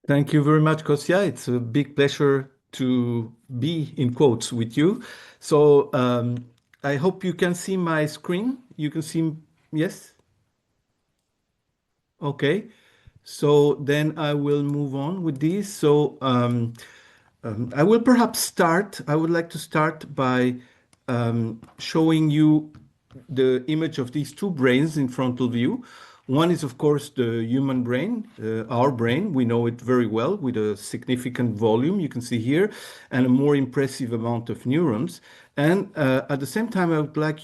Thank you very much, Kostya. It's a big pleasure to be in quotes with you. So I hope you can see my screen. You can see, yes? Okay. So then I will move on with this. I will perhaps start. I would like to start by showing you the image of these two brains in frontal view. One is, of course, the human brain, our brain. We know it very well with a significant volume, you can see here, and a more impressive amount of neurons. And at the same time, I would like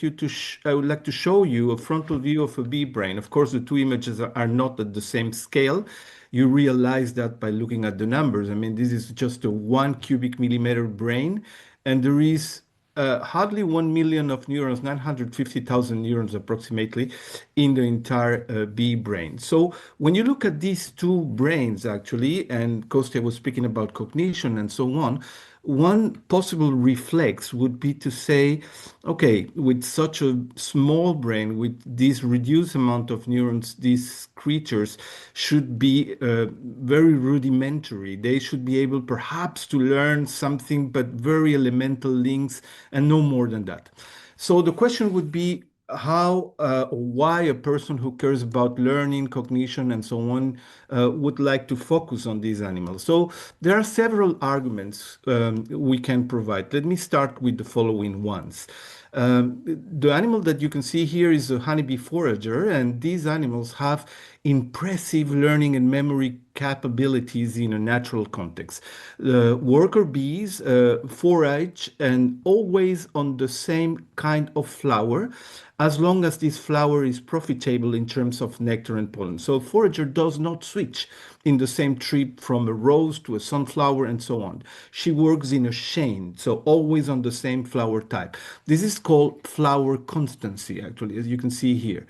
to show you a frontal view of a bee brain. Of course, the two images are not at the same scale. You realize that by looking at the numbers. I mean, this is just a 1 cubic millimeter brain, and there is hardly 1 million of neurons, 950,000 neurons approximately, in the entire bee brain. So when you look at these two brains, actually, and Kostya was speaking about cognition and so on, one possible reflex would be to say, okay, with such a small brain, with this reduced amount of neurons, these creatures should be very rudimentary. They should be able perhaps to learn something, but very elemental links and no more than that. So the question would be, how or why a person who cares about learning, cognition, and so on would like to focus on these animals. So there are several arguments we can provide. Let me start with the following ones. The animal that you can see here is a honeybee forager, and these animals have impressive learning and memory capabilities in a natural context. Worker bees forage and always on the same kind of flower, as long as this flower is profitable in terms of nectar and pollen. So a forager does not switch in the same trip from a rose to a sunflower and so on. She works in a chain, so always on the same flower type. This is called flower constancy, actually, as you can see here.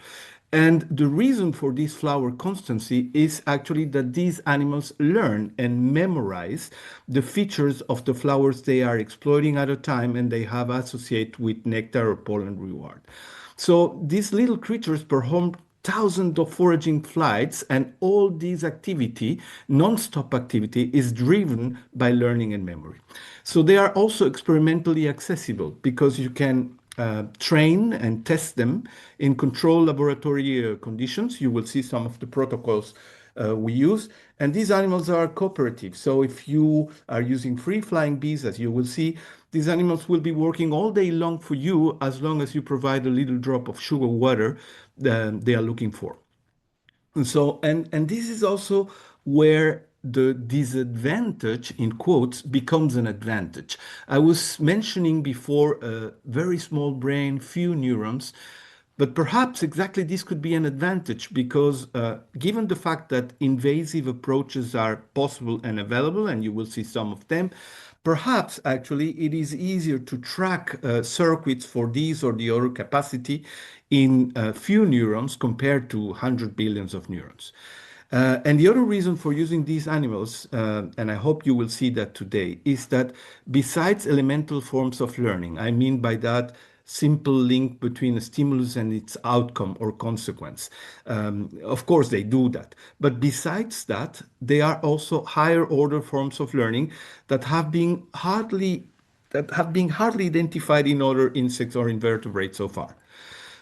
And the reason for this flower constancy is actually that these animals learn and memorize the features of the flowers they are exploiting at a time and they have associated with nectar or pollen reward. So these little creatures perform thousands of foraging flights, and all this activity, non-stop activity, is driven by learning and memory. So they are also experimentally accessible because you can train and test them in controlled laboratory conditions. You will see some of the protocols we use. And these animals are cooperative. So if you are using free-flying bees, as you will see, these animals will be working all day long for you as long as you provide a little drop of sugar water that they are looking for. And this is also where the disadvantage in quotes becomes an advantage. I was mentioning before a very small brain, few neurons, but perhaps exactly this could be an advantage because given the fact that invasive approaches are possible and available, and you will see some of them, perhaps actually it is easier to track circuits for these or the other capacity in few neurons compared to 100 billions of neurons. And the other reason for using these animals, and I hope you will see that today, is that besides elemental forms of learning, I mean by that simple link between a stimulus and its outcome or consequence. Of course, they do that. But besides that, they are also higher order forms of learning that have been hardly identified in other insects or invertebrates so far.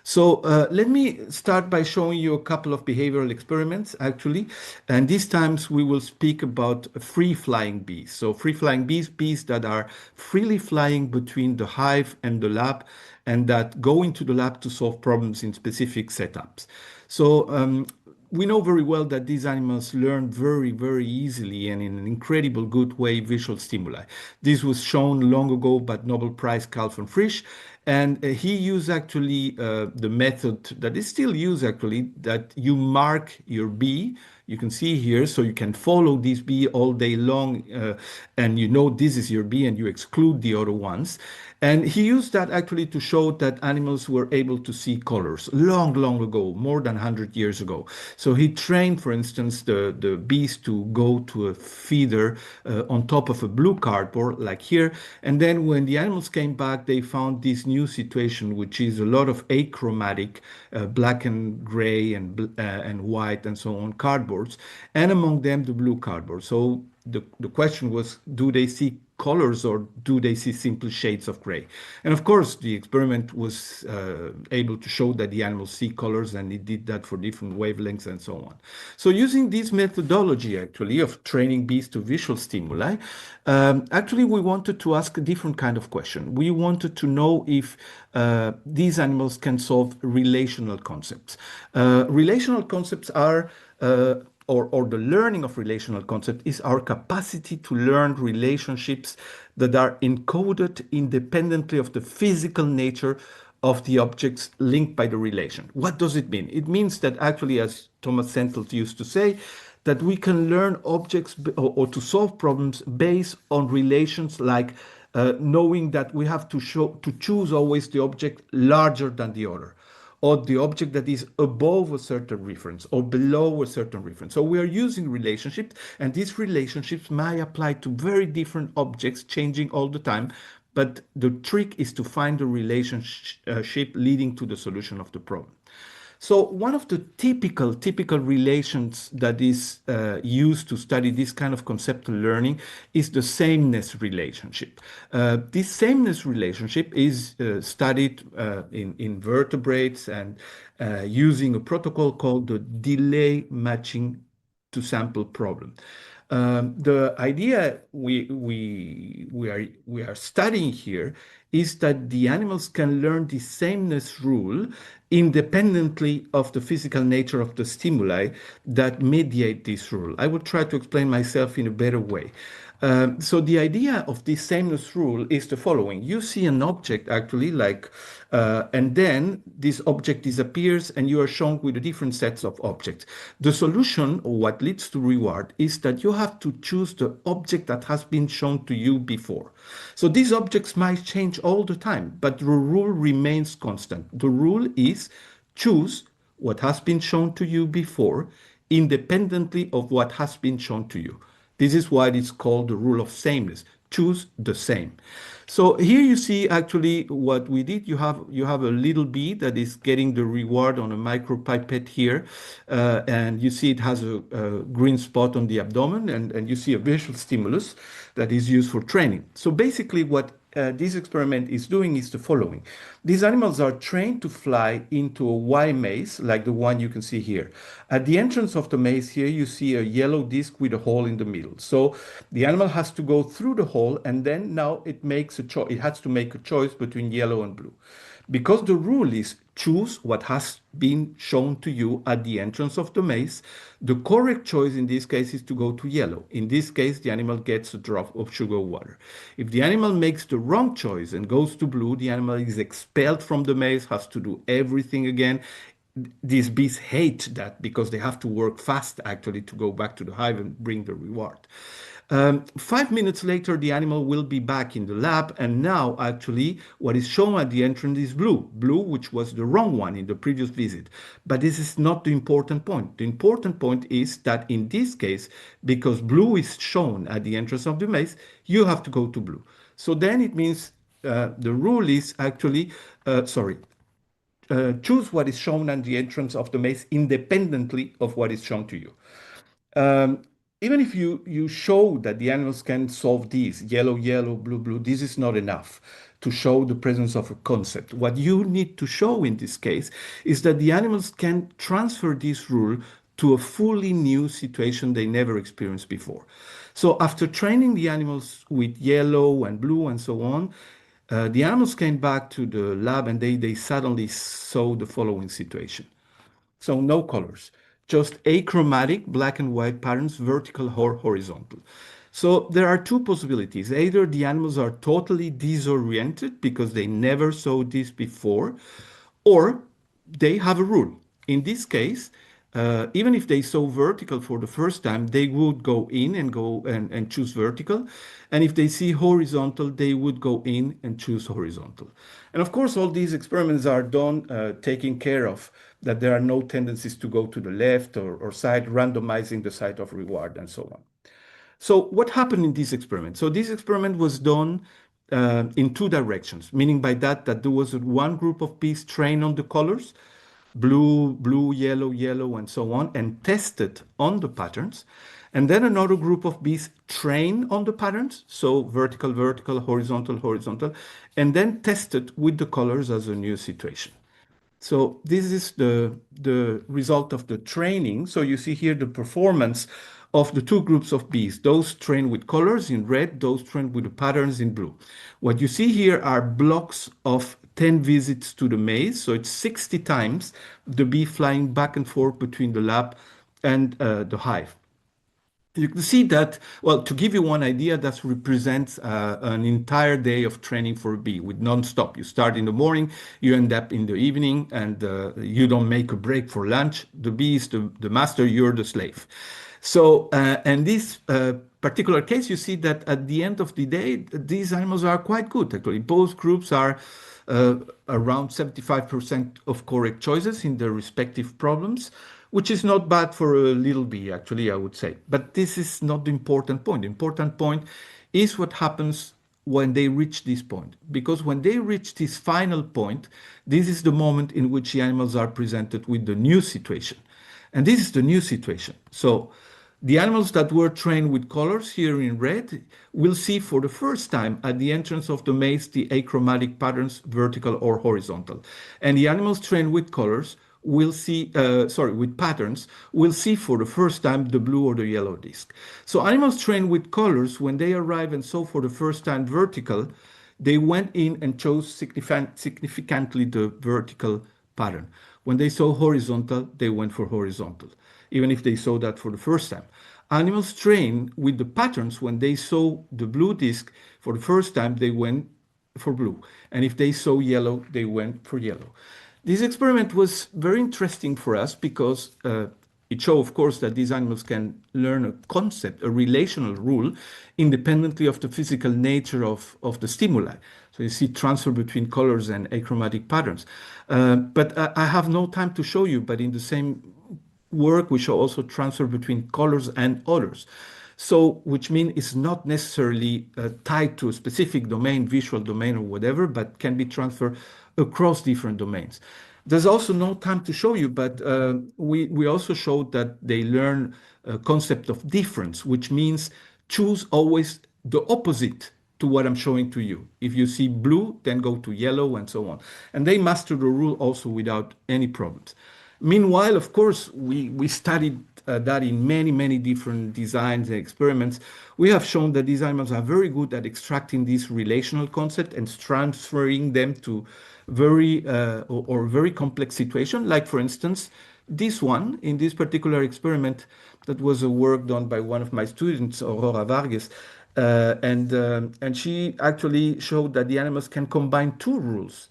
So let me start by showing you a couple of behavioral experiments, actually. And these times we will speak about free-flying bees. So free-flying bees, bees that are freely flying between the hive and the lab, and that go into the lab to solve problems in specific setups. So we know very well that these animals learn very, very easily and in an incredible good way visual stimuli. This was shown long ago by Nobel Prize Carl von Frisch, and he used actually the method that is still used actually, that you mark your bee. You can see here, so you can follow this bee all day long, and you know this is your bee, and you exclude the other ones. And he used that actually to show that animals were able to see colors long, long ago, more than 100 years ago. So he trained, for instance, the bees to go to a feeder on top of a blue cardboard, like here. And then when the animals came back, they found this new situation, which is a lot of achromatic, black and gray and white and so on cardboards, and among them the blue cardboard. So the question was, do they see colors or do they see simple shades of gray? And of course, the experiment was able to show that the animals see colors, and it did that for different wavelengths and so on. So using this methodology actually of training bees to visual stimuli, actually we wanted to ask a different kind of question. We wanted to know if these animals can solve relational concepts. Relational concepts are or the learning of relational concept is our capacity to learn relationships that are encoded independently of the physical nature of the objects linked by the relation. What does it mean? It means that actually, as Thomas Sentelt used to say, that we can learn objects or to solve problems based on relations like knowing that we have to choose always the object larger than the other, or the object that is above a certain reference or below a certain reference. So we are using relationships, and these relationships may apply to very different objects, changing all the time. But the trick is to find the relationship leading to the solution of the problem. So one of the typical relations that is used to study this kind of conceptual learning is the sameness relationship. This sameness relationship is studied in vertebrates and using a protocol called the delay matching to sample problem. The idea we are studying here is that the animals can learn the sameness rule independently of the physical nature of the stimuli that mediate this rule. I will try to explain myself in a better way. So the idea of this sameness rule is the following. You see an object actually and then this object disappears and you are shown with different sets of objects. The solution, or what leads to reward, is that you have to choose the object that has been shown to you before. So these objects might change all the time, but the rule remains constant. The rule is choose what has been shown to you before, independently of what has been shown to you. This is why it's called the rule of sameness. Choose the same. So here you see actually what we did. You have a little bee that is getting the reward on a micropipette here, and you see it has a green spot on the abdomen, and you see a visual stimulus that is used for training. So basically what this experiment is doing is the following. These animals are trained to fly into a Y maze, like the one you can see here. At the entrance of the maze here, you see a yellow disc with a hole in the middle. So the animal has to go through the hole, and then now it makes a choice. It has to make a choice between yellow and blue. Because the rule is choose what has been shown to you at the entrance of the maze, the correct choice in this case is to go to yellow. In this case, the animal gets a drop of sugar water. If the animal makes the wrong choice and goes to blue, the animal is expelled from the maze, has to do everything again. These bees hate that because they have to work fast actually to go back to the hive and bring the reward. 5 minutes later, the animal will be back in the lab, and now actually what is shown at the entrance is blue, which was the wrong one in the previous visit. But this is not the important point. The important point is that in this case, because blue is shown at the entrance of the maze, you have to go to blue. So then it means the rule is actually, choose what is shown at the entrance of the maze independently of what is shown to you. Um, Even if you show that the animals can solve these, yellow, yellow, blue, blue, this is not enough to show the presence of a concept. What you need to show in this case is that the animals can transfer this rule to a fully new situation they never experienced before. So after training the animals with yellow and blue and so on, the animals came back to the lab and they suddenly saw the following situation. So no colors, just achromatic black and white patterns, vertical or horizontal. So there are two possibilities. Either the animals are totally disoriented because they never saw this before, or they have a rule. In this case, even if they saw vertical for the first time, they would go in and and choose vertical. And if they see horizontal, they would go in and choose horizontal. And of course, all these experiments are done taking care of that there are no tendencies to go to the left or side, randomizing the site of reward and so on. So what happened in this experiment? So this experiment was done in two directions, meaning by that there was one group of bees trained on the colors, blue, blue, yellow, yellow, and so on, and tested on the patterns. And then another group of bees trained on the patterns, so vertical, vertical, horizontal, horizontal, and then tested with the colors as a new situation. So this is the result of the training. So you see here the performance of the two groups of bees, those trained with colors in red, those trained with the patterns in blue. What you see here are blocks of 10 visits to the maze. So it's 60 times the bee flying back and forth between the lab and the hive. You can see that, well, to give you one idea, that represents an entire day of training for a bee with non-stop. You start in the morning, you end up in the evening, and you don't make a break for lunch. The bee is the master, you're the slave. So, and this particular case, you see that at the end of the day, these animals are quite good, actually. Both groups are around 75% of correct choices in their respective problems, which is not bad for a little bee, actually, I would say. But this is not the important point. The important point is what happens when they reach this point. Because when they reach this final point, this is the moment in which the animals are presented with the new situation. And this is the new situation. So the animals that were trained with colors here in red will see for the first time at the entrance of the maze the achromatic patterns, vertical or horizontal. And the animals trained with colors will see, with patterns, will see for the first time the blue or the yellow disc. So animals trained with colors, when they arrive and saw for the first time vertical, they went in and chose significantly the vertical pattern. When they saw horizontal, they went for horizontal, even if they saw that for the first time. Animals trained with the patterns, when they saw the blue disc for the first time, they went for blue. And if they saw yellow, they went for yellow. This experiment was very interesting for us because it showed, of course, that these animals can learn a concept, a relational rule, independently of the physical nature of the stimuli. So you see transfer between colors and achromatic patterns. But I have no time to show you, but in the same work, we show also transfer between colors and odors. So, which means it's not necessarily tied to a specific domain, visual domain or whatever, but can be transferred across different domains. There's also no time to show you, but we also showed that they learn a concept of difference, which means choose always the opposite to what I'm showing to you. If you see blue, then go to yellow and so on. And they master the rule also without any problems. Meanwhile, of course, we studied that in many, many different designs and experiments. We have shown that these animals are very good at extracting this relational concept and transferring them to very very complex situation. Like, for instance, this one, in this particular experiment, that was a work done by one of my students, Aurora Vargas, and she actually showed that the animals can combine two rules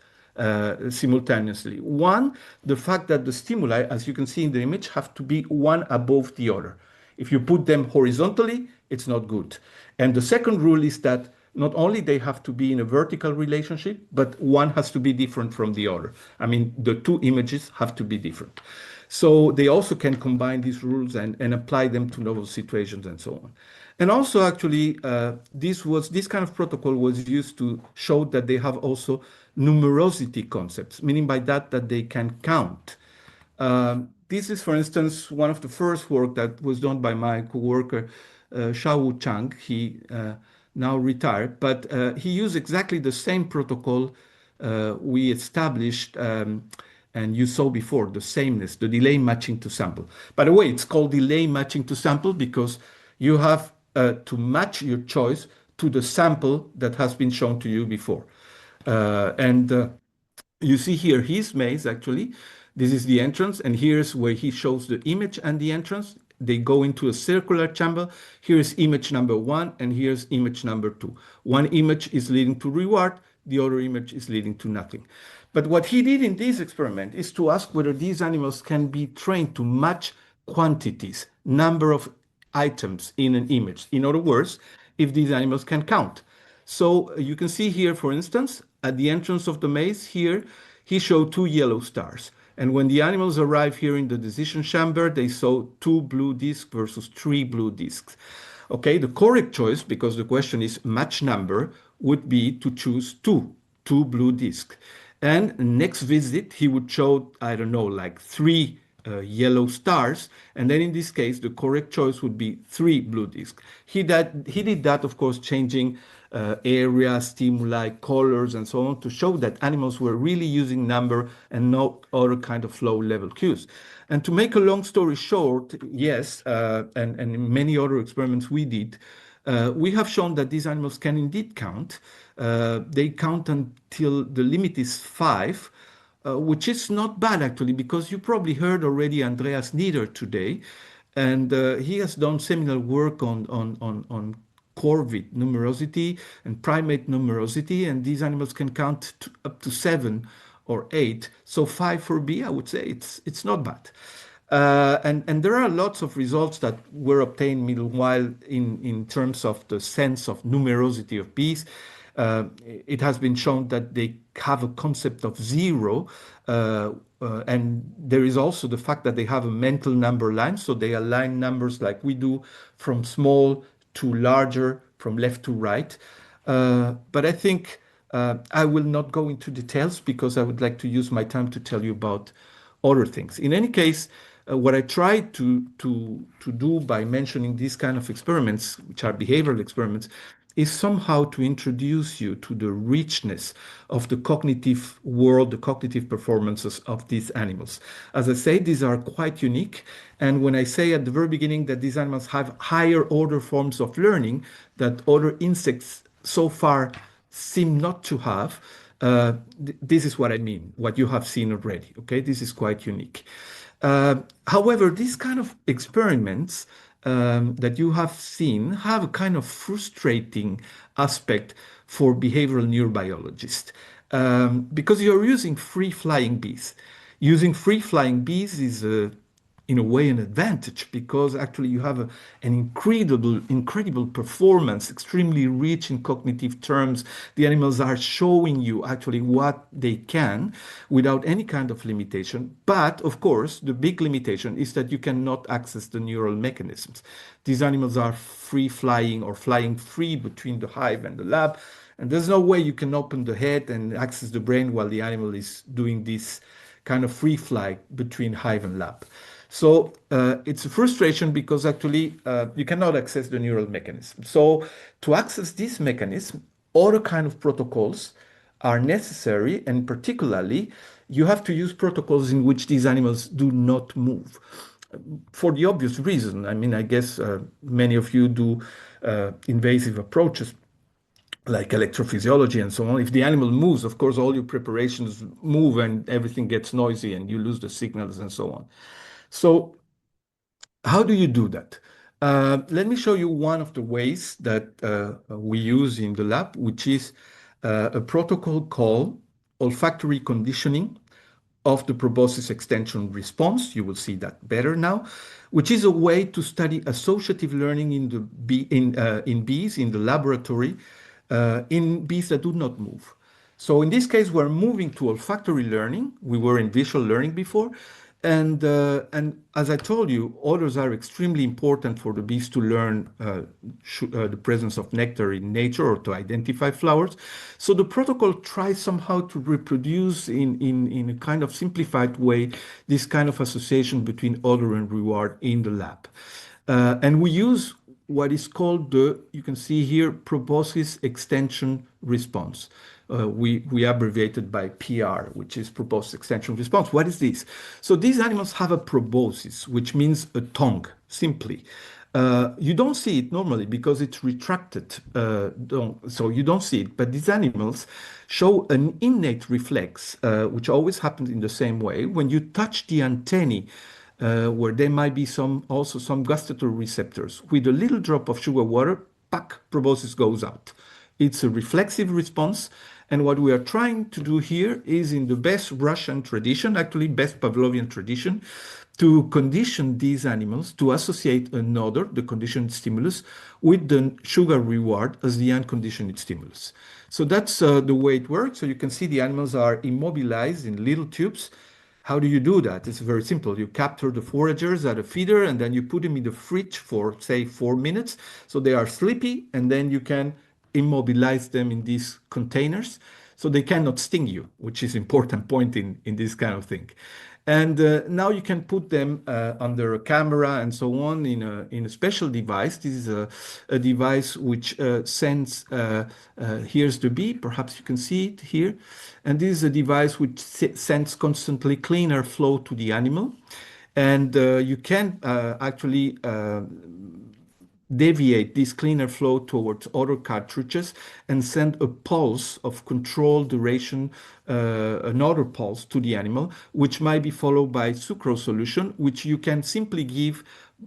simultaneously. One, the fact that the stimuli, as you can see in the image, have to be one above the other. If you put them horizontally, it's not good. And the second rule is that not only they have to be in a vertical relationship, but one has to be different from the other. I mean, the two images have to be different. So they also can combine these rules and apply them to novel situations and so on. And also, actually, this kind of protocol was used to show that they have also numerosity concepts, meaning by that they can count. This is, for instance, one of the first work that was done by my co-worker, Xiaowu Chang. He now retired, but he used exactly the same protocol we established, and you saw before, the sameness, the delay matching to sample. By the way, it's called delay matching to sample because you have to match your choice to the sample that has been shown to you before. You see here his maze, actually. This is the entrance, and here's where he shows the image and the entrance. They go into a circular chamber. Here's image number 1, and here's image number 2. One image is leading to reward, the other image is leading to nothing. But what he did in this experiment is to ask whether these animals can be trained to match quantities, number of items in an image. In other words, if these animals can count. So you can see here, for instance, at the entrance of the maze here, he showed two yellow stars. And when the animals arrived here in the decision chamber, they saw two blue discs versus three blue discs. Okay, the correct choice, because the question is match number, would be to choose two blue discs. And next visit, he would show, I don't know, like three yellow stars. And then in this case, the correct choice would be three blue discs. He did that, of course, changing area, stimuli, colors, and so on to show that animals were really using number and not other kind of flow level cues. And to make a long story short, yes, and in many other experiments we did, we have shown that these animals can indeed count. They count until the limit is five, which is not bad actually, because you probably heard already Andreas Nieder today, and he has done seminal work on corvid numerosity and primate numerosity, and these animals can count up to seven or eight. So five for B, I would say it's not bad. And there are lots of results that were obtained meanwhile in terms of the sense of numerosity of bees. It has been shown that they have a concept of zero, and there is also the fact that they have a mental number line, so they align numbers like we do from small to larger, from left to right. But I think I will not go into details because I would like to use my time to tell you about other things. In any case, what I tried to do by mentioning these kind of experiments, which are behavioral experiments, is somehow to introduce you to the richness of the cognitive world, the cognitive performances of these animals. As I say, these are quite unique. And when I say at the very beginning that these animals have higher order forms of learning that other insects so far seem not to have, this is what I mean, what you have seen already. Okay, this is quite unique. However, these kind of experiments that you have seen have a kind of frustrating aspect for behavioral neurobiologists because you're using free-flying bees. Using free-flying bees is in a way an advantage because actually you have an incredible performance, extremely rich in cognitive terms. The animals are showing you actually what they can without any kind of limitation. But of course, the big limitation is that you cannot access the neural mechanisms. These animals are free flying or flying free between the hive and the lab. And there's no way you can open the head and access the brain while the animal is doing this kind of free fly between hive and lab. So it's a frustration because actually you cannot access the neural mechanism. So to access this mechanism, other kind of protocols are necessary, and particularly you have to use protocols in which these animals do not move. For the obvious reason, I mean, I guess many of you do invasive approaches like electrophysiology and so on. If the animal moves, of course, all your preparations move and everything gets noisy and you lose the signals and so on. So how do you do that? Let me show you one of the ways that we use in the lab, which is a protocol called olfactory conditioning of the proboscis extension response. You will see that better now, which is a way to study associative learning in bees in the laboratory, in bees that do not move. So in this case, we're moving to olfactory learning. We were in visual learning before. And as I told you, odors are extremely important for the bees to learn the presence of nectar in nature or to identify flowers. So the protocol tries somehow to reproduce in a kind of simplified way this kind of association between odor and reward in the lab. And we use what is called you can see here, proboscis extension response. We abbreviated by PR, which is proboscis extension response. What is this? So these animals have a proboscis, which means a tongue, simply. You don't see it normally because it's retracted, so you don't see it. But these animals show an innate reflex, which always happens in the same way. When you touch the antennae, where there might be also some gustatory receptors, with a little drop of sugar water, pack, proboscis goes out. It's a reflexive response. And what we are trying to do here is, in the best Russian tradition, actually best Pavlovian tradition, to condition these animals to associate another, the conditioned stimulus, with the sugar reward as the unconditioned stimulus. So that's the way it works. So you can see the animals are immobilized in little tubes. How do you do that? It's very simple. You capture the foragers at a feeder and then you put them in the fridge for, say, 4 minutes. So they are sleepy, and then you can immobilize them in these containers so they cannot sting you, which is important point in this kind of thing. And now you can put them under a camera and so on in a special device. This is a device which sends, here's the bee, perhaps you can see it here. And this is a device which sends constantly clean air flow to the animal. And you can actually deviate this cleaner flow towards other cartridges and send a pulse of controlled duration, another pulse to the animal, which might be followed by sucrose solution, which you can simply give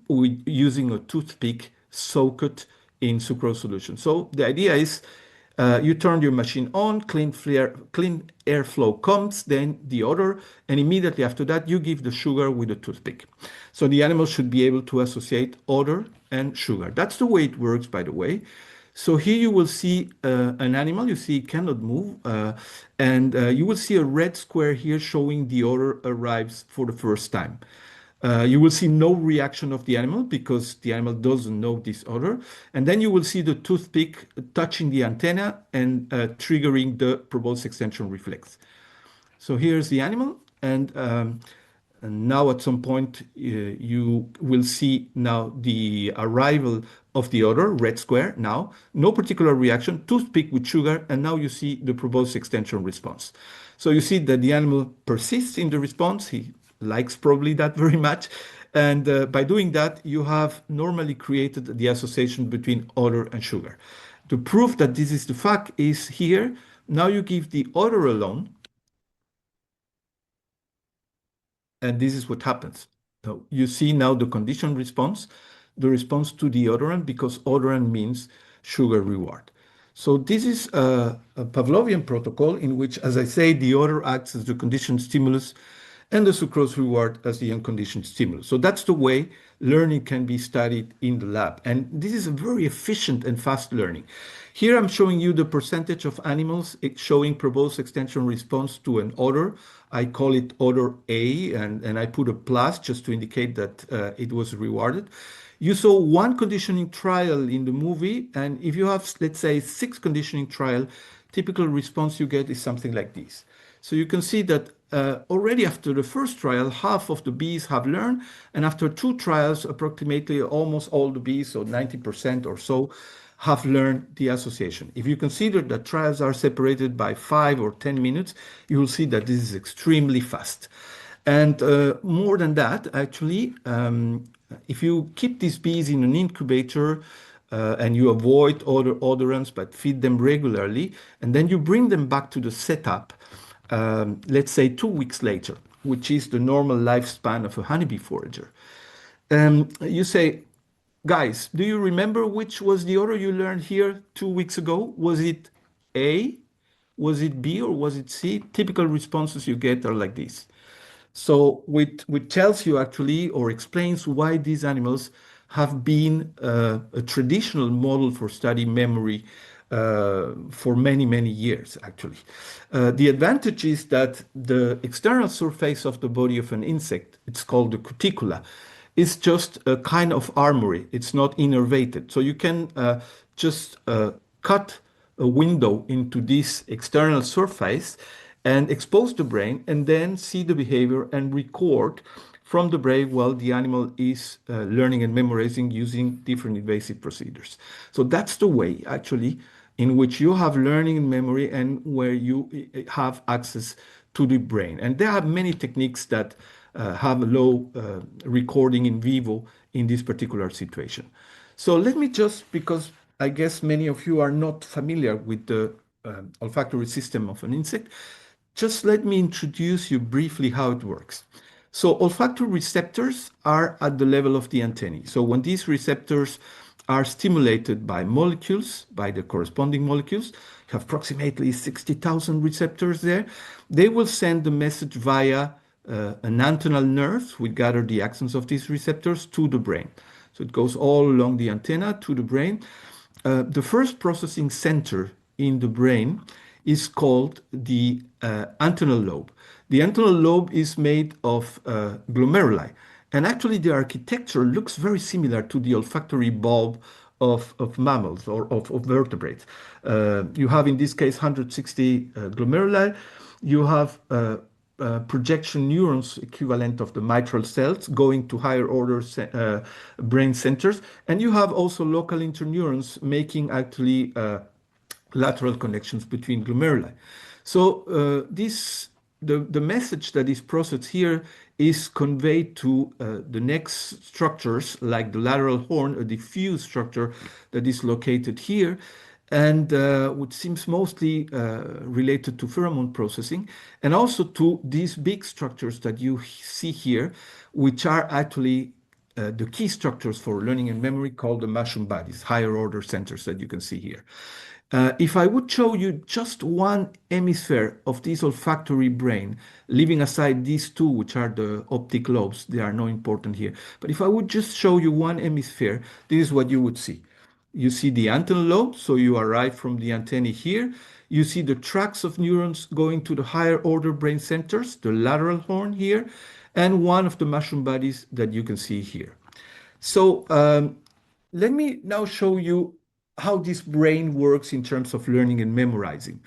with using a toothpick soaked in sucrose solution. So the idea is you turn your machine on, clean airflow comes, then the odor, and immediately after that, you give the sugar with a toothpick. So the animal should be able to associate odor and sugar. That's the way it works, by the way. So here you will see an animal, you see it cannot move, and you will see a red square here showing the odor arrives for the first time. You will see no reaction of the animal because the animal doesn't know this odor. And then you will see the toothpick touching the antenna and triggering the proboscis extension reflex. So here's the animal. And now at some point, you will see now the arrival of the odor, red square now, no particular reaction, toothpick with sugar, and now you see the proboscis extension response. So you see that the animal persists in the response. He likes probably that very much. And by doing that, you have normally created the association between odor and sugar. The proof that this is the fact is here. Now you give the odor alone, and this is what happens. So you see now the conditioned response, the response to the odorant, because odorant means sugar reward. So this is a Pavlovian protocol in which, as I say, the odor acts as the conditioned stimulus and the sucrose reward as the unconditioned stimulus. So that's the way learning can be studied in the lab. And this is a very efficient and fast learning. Here I'm showing you the percentage of animals showing proboscis extension response to an odor. I call it odor A, and I put a plus just to indicate that it was rewarded. You saw one conditioning trial in the movie, and if you have, let's say, 6 conditioning trial, typical response you get is something like this. So you can see that already after the first trial, half of the bees have learned, and after 2 trials, approximately almost all the bees, so 90% or so, have learned the association. If you consider that trials are separated by 5 or 10 minutes, you will see that this is extremely fast. And more than that, actually, if you keep these bees in an incubator and you avoid odorants but feed them regularly, and then you bring them back to the setup, let's say 2 weeks later, which is the normal lifespan of a honeybee forager. You say, guys, do you remember which was the odor you learned here 2 weeks ago? Was it A, was it B, or was it C? Typical responses you get are like this. So which tells you actually or explains why these animals have been a traditional model for studying memory for many, many years, actually. The advantage is that the external surface of the body of an insect, it's called the cuticula, is just a kind of armory. It's not innervated. So you can just cut a window into this external surface and expose the brain and then see the behavior and record from the brain while the animal is learning and memorizing using different invasive procedures. So that's the way, actually, in which you have learning and memory and where you have access to the brain. And there are many techniques that have a low recording in vivo in this particular situation. So let me just, because I guess many of you are not familiar with the olfactory system of an insect, just let me introduce you briefly how it works. So olfactory receptors are at the level of the antennae. So when these receptors are stimulated by molecules, by the corresponding molecules. You have approximately 60,000 receptors there. They will send the message via an antennal nerve, which gather the axons of these receptors, to the brain. So it goes all along the antenna to the brain. The first processing center in the brain is called the antennal lobe. The antennal lobe is made of glomeruli. And actually, the architecture looks very similar to the olfactory bulb of mammals or of vertebrates. You have, in this case, 160 glomeruli. You have projection neurons equivalent of the mitral cells going to higher order brain centers. And you have also local interneurons making actually lateral connections between glomeruli. So the message that is processed here is conveyed to the next structures like the lateral horn, a diffuse structure that is located here, and which seems mostly related to pheromone processing, and also to these big structures that you see here, which are actually the key structures for learning and memory called the mushroom bodies, higher order centers that you can see here. If I would show you just one hemisphere of this olfactory brain, leaving aside these two, which are the optic lobes, they are not important here. But if I would just show you one hemisphere, this is what you would see. You see the antennal lobe, so you arrive from the antennae here. You see the tracks of neurons going to the higher order brain centers, the lateral horn here, and one of the mushroom bodies that you can see here. So let me now show you how this brain works in terms of learning and memorizing.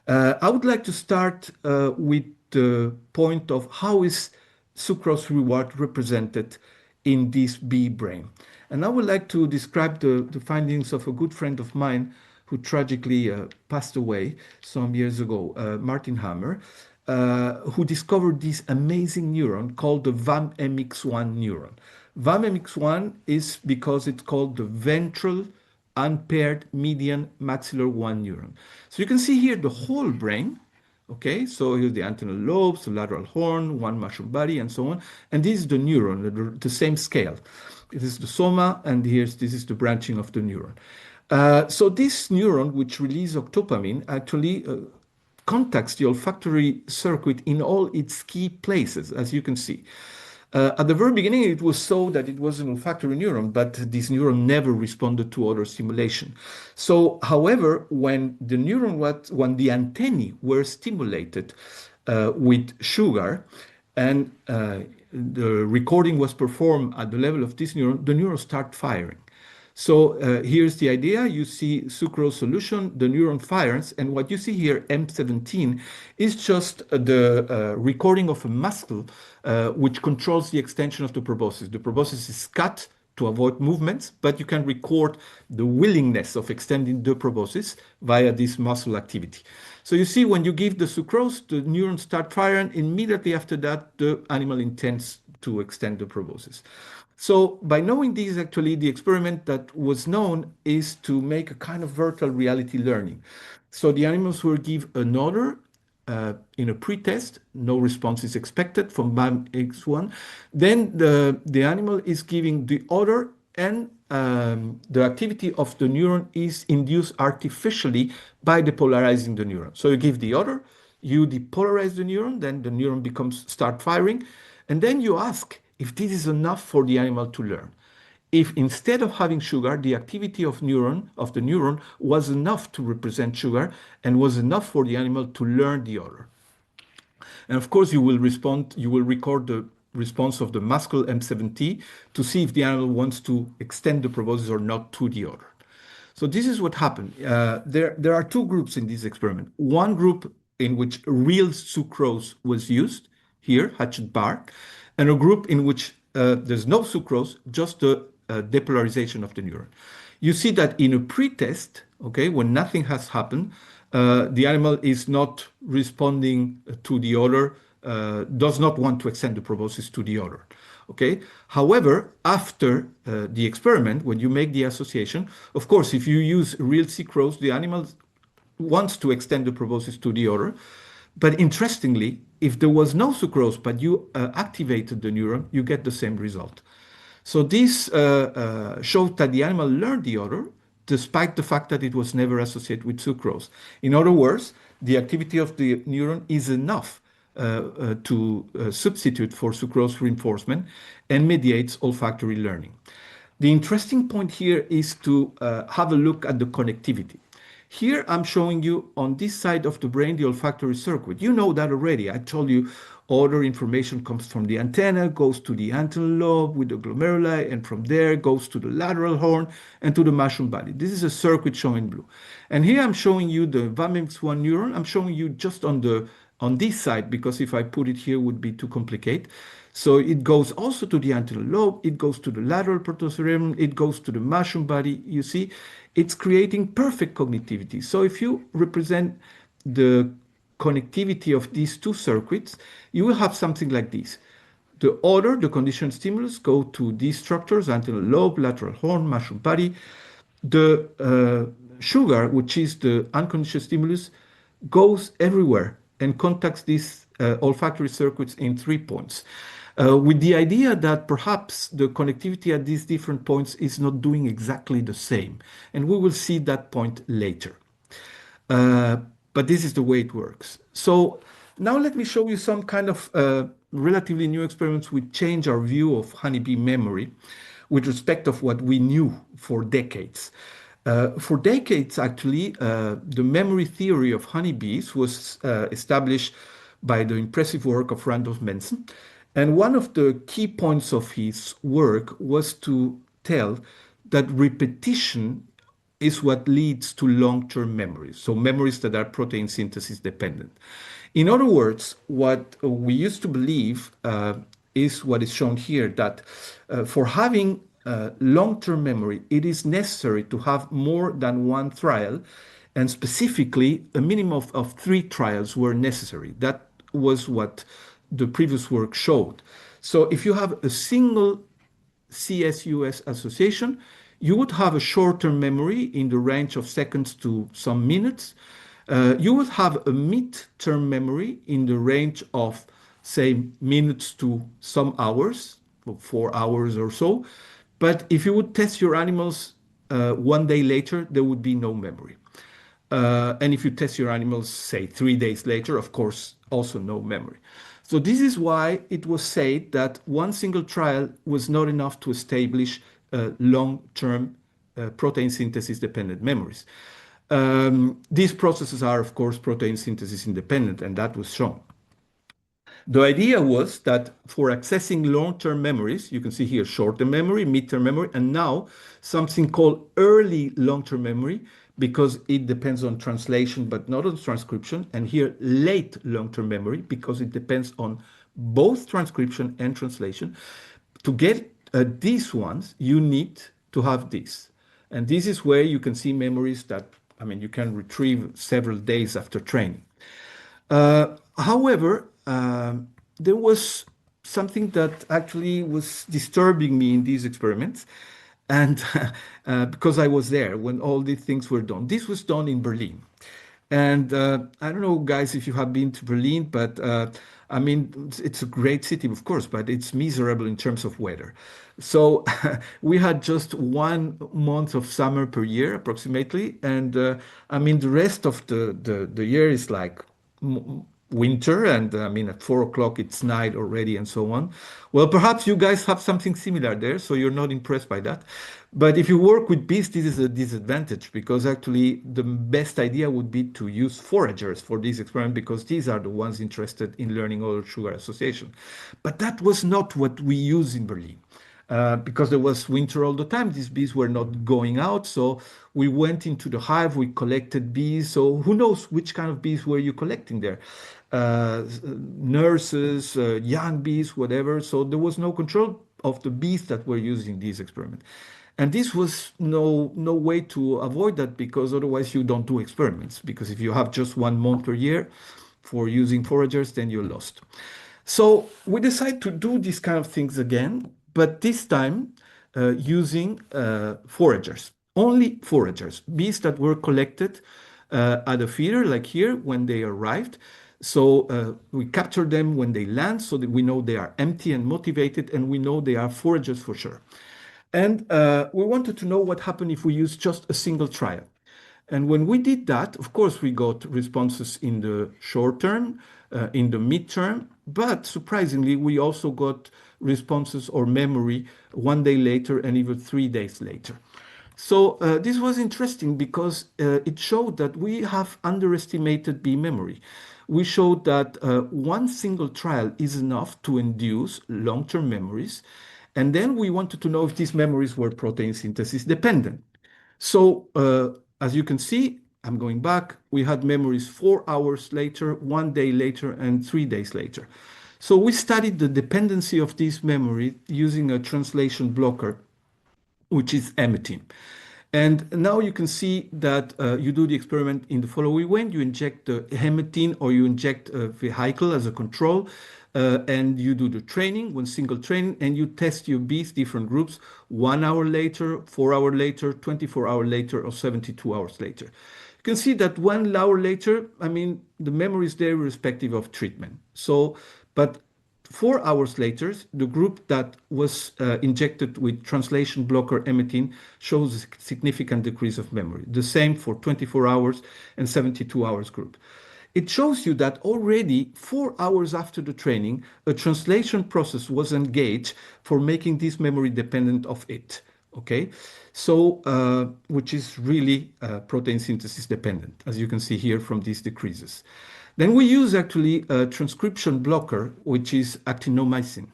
I would like to start with the point of how is sucrose reward represented in this bee brain. And I would like to describe the findings of a good friend of mine who tragically passed away some years ago, Martin Hammer, who discovered this amazing neuron called the VAM-MX1 neuron. VAM-MX1 is because it's called the ventral unpaired median maxillary 1 neuron. So you can see here the whole brain. Okay, so here's the antennal lobes, the lateral horn, one mushroom body, and so on. And this is the neuron, the same scale. This is the soma, and this is the branching of the neuron. So this neuron, which releases octopamine, actually contacts the olfactory circuit in all its key places, as you can see. At the very beginning, it was so that it was an olfactory neuron, but this neuron never responded to odor stimulation. So, however, when the antennae were stimulated with sugar, and the recording was performed at the level of this neuron, the neuron started firing. So here's the idea. You see sucrose solution, the neuron fires, and what you see here, M17, is just the recording of a muscle which controls the extension of the proboscis. The proboscis is cut to avoid movements, but you can record the willingness of extending the proboscis via this muscle activity. So you see when you give the sucrose, the neurons start firing. Immediately after that, the animal intends to extend the proboscis. So by knowing this, actually, the experiment that was known is to make a kind of virtual reality learning. So the animals were given an odor in a pre-test, no response is expected from BAM-X1. Then the animal is giving the odor, and the activity of the neuron is induced artificially by depolarizing the neuron. So you give the odor, you depolarize the neuron, then the neuron start firing, and then you ask if this is enough for the animal to learn. If instead of having sugar, the activity of the neuron was enough to represent sugar and was enough for the animal to learn the odor. And of course, you will record the response of the muscle M70 to see if the animal wants to extend the proboscis or not to the odor. So this is what happened. There are two groups in this experiment. One group in which real sucrose was used, here, hatchet bar, and a group in which there's no sucrose, just the depolarization of the neuron. You see that in a pre-test, okay, when nothing has happened, the animal is not responding to the odor, does not want to extend the proboscis to the odor. Okay. However, after the experiment, when you make the association, of course, if you use real sucrose, the animal wants to extend the proboscis to the odor. But interestingly, if there was no sucrose, but you activated the neuron, you get the same result. So this showed that the animal learned the odor despite the fact that it was never associated with sucrose. In other words, the activity of the neuron is enough to substitute for sucrose reinforcement and mediates olfactory learning. The interesting point here is to have a look at the connectivity. Here I'm showing you on this side of the brain the olfactory circuit. You know that already. I told you odor information comes from the antenna, goes to the antennal lobe with the glomeruli, and from there goes to the lateral horn and to the mushroom body. This is a circuit shown in blue. And here I'm showing you the VAMX1 neuron. I'm showing you just on this side, because if I put it here, it would be too complicated. So it goes also to the antennal lobe, it goes to the lateral protocerebellum, it goes to the mushroom body. You see, it's creating perfect connectivity. So if you represent the connectivity of these two circuits, you will have something like this. The odor, the conditioned stimulus, go to these structures, antennal lobe, lateral horn, mushroom body. The sugar, which is the unconditioned stimulus, goes everywhere and contacts these olfactory circuits in 3 points. With the idea that perhaps the connectivity at these different points is not doing exactly the same. And we will see that point later. But this is the way it works. So now let me show you some kind of relatively new experiments which change our view of honeybee memory with respect of what we knew for decades. For decades, actually, the memory theory of honeybees was established by the impressive work of Randolph Manson. And one of the key points of his work was to tell that repetition is what leads to long-term memories, so memories that are protein synthesis dependent. In other words, what we used to believe is what is shown here, that for having long-term memory, it is necessary to have more than one trial, and specifically a minimum of 3 trials were necessary. That was what the previous work showed. So if you have a single CSUS association, you would have a short-term memory in the range of seconds to some minutes. You would have a mid-term memory in the range of, say, minutes to some hours, 4 hours or so. But if you would test your animals 1 day later, there would be no memory. And if you test your animals, say, 3 days later, of course, also no memory. So this is why it was said that one single trial was not enough to establish long-term protein synthesis dependent memories. These processes are, of course, protein synthesis independent, and that was shown. The idea was that for accessing long-term memories, you can see here short-term memory, mid-term memory, and now something called early long-term memory, because it depends on translation but not on transcription, and here late long-term memory, because it depends on both transcription and translation. To get these ones, you need to have this. And this is where you can see memories that, I mean, you can retrieve several days after training. However, there was something that actually was disturbing me in these experiments, and because I was there when all these things were done. This was done in Berlin. And I don't know, guys, if you have been to Berlin, but I mean, it's a great city, of course, but it's miserable in terms of weather. So we had just 1 month of summer per year, approximately. And I mean, the rest of the year is like winter, and I mean at 4 o'clock it's night already, and so on. Well, perhaps you guys have something similar there, so you're not impressed by that. But if you work with bees, this is a disadvantage, because actually the best idea would be to use foragers for this experiment, because these are the ones interested in learning odor sugar association. But that was not what we use in Berlin. Because there was winter all the time, these bees were not going out. So we went into the hive, we collected bees. So who knows which kind of bees were you collecting there? Nurses, young bees, whatever. So there was no control of the bees that were used in this experiment. And this was no way to avoid that, because otherwise you don't do experiments. Because if you have just 1 month per year for using foragers, then you're lost. So we decided to do these kind of things again, but this time using foragers, only foragers, bees that were collected at a feeder, like here, when they arrived. So we capture them when they land so that we know they are empty and motivated, and we know they are foragers for sure. And we wanted to know what happened if we use just a single trial. And when we did that, of course, we got responses in the short term, in the midterm, but surprisingly, we also got responses or memory 1 day later and even 3 days later. So this was interesting because it showed that we have underestimated bee memory. We showed that one single trial is enough to induce long-term memories. And then we wanted to know if these memories were protein synthesis dependent. So as you can see, I'm going back, we had memories 4 hours later, 1 day later, and 3 days later. So we studied the dependency of this memory using a translation blocker, which is emetim. And now you can see that you do the experiment in the following way. You inject the hematine or you inject a vehicle as a control, and you do the training, one single training, and you test your bees, different groups, 1 hour later, 4 hours later, 24 hours later, or 72 hours later. You can see that 1 hour later, I mean, the memory is there irrespective of treatment. So, but 4 hours later, the group that was injected with translation blocker emetine shows a significant decrease of memory. The same for 24 hours and 72 hours group. It shows you that already 4 hours after the training, a translation process was engaged for making this memory dependent of it. Okay, so which is really protein synthesis dependent, as you can see here from these decreases. Then we use actually a transcription blocker, which is actinomycin.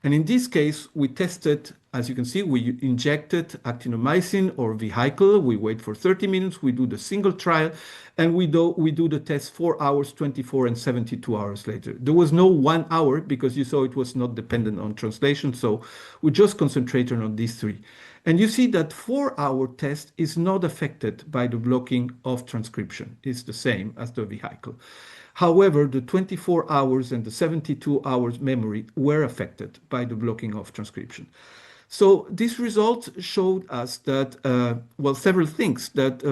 And in this case, we tested, as you can see, we injected actinomycin or vehicle. We wait for 30 minutes. We do the single trial, and we do the test 4 hours, 24, and 72 hours later. There was no 1 hour because you saw it was not dependent on translation. So we just concentrated on these three. And you see that 4 hour test is not affected by the blocking of transcription. It's the same as the vehicle. However, the 24 hours and the 72 hours memory were affected by the blocking of transcription. So these results showed us that, well, several things, that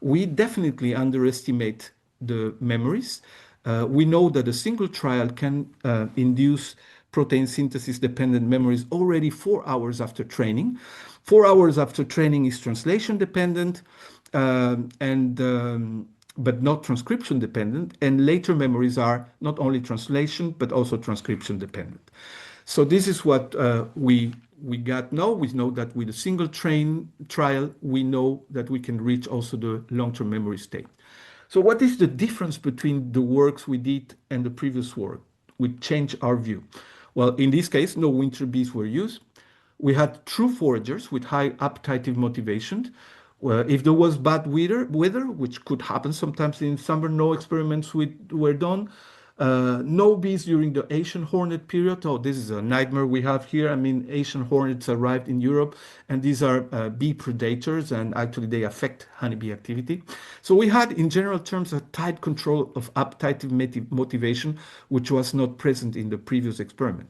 we definitely underestimate the memories. We know that a single trial can induce protein synthesis dependent memories already 4 hours after training. 4 hours after training is translation dependent, but not transcription dependent. And later memories are not only translation, but also transcription dependent. So this is what we got now. We know that with a single trial, we know that we can reach also the long-term memory state. So what is the difference between the works we did and the previous work? We changed our view. Well, in this case, no winter bees were used. We had true foragers with high appetitive motivation. If there was bad weather, which could happen sometimes in summer, no experiments were done. No bees during the Asian hornet period. Oh, this is a nightmare we have here. I mean, Asian hornets arrived in Europe, and these are bee predators, and actually they affect honeybee activity. So we had, in general terms, a tight control of appetitive motivation, which was not present in the previous experiment.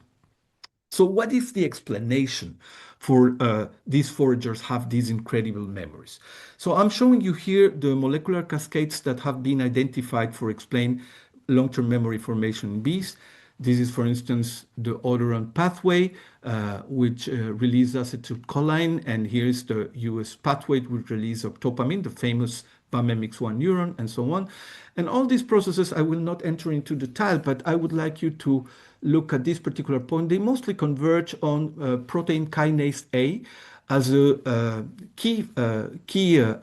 So what is the explanation for these foragers have these incredible memories? So I'm showing you here the molecular cascades that have been identified for explain long-term memory formation in bees. This is, for instance, the odoron pathway, which releases acetylcholine, and here's the US pathway which releases octopamine, the famous BAMMX1 neuron, and so on. And all these processes, I will not enter into detail, but I would like you to look at this particular point. They mostly converge on protein kinase A as a key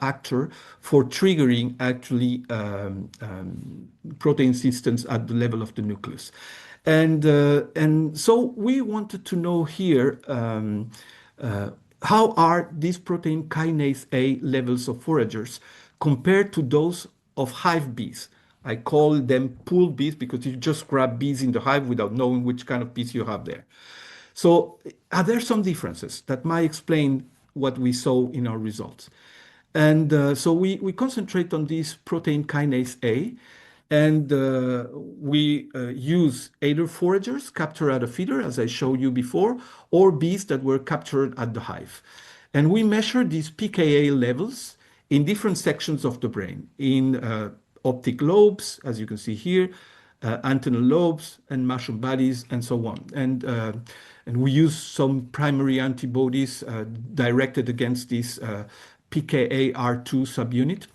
actor for triggering actually protein systems at the level of the nucleus. And so we wanted to know here how are these protein kinase A levels of foragers compared to those of hive bees. I call them pool bees because you just grab bees in the hive without knowing which kind of bees you have there. So are there some differences that might explain what we saw in our results? And so we concentrate on this protein kinase A, and we use either foragers captured at a feeder, as I showed you before, or bees that were captured at the hive. And we measure these pKa levels in different sections of the brain, in optic lobes, as you can see here, antennal lobes and mushroom bodies, and so on. And we use some primary antibodies directed against this PKAR2 subunit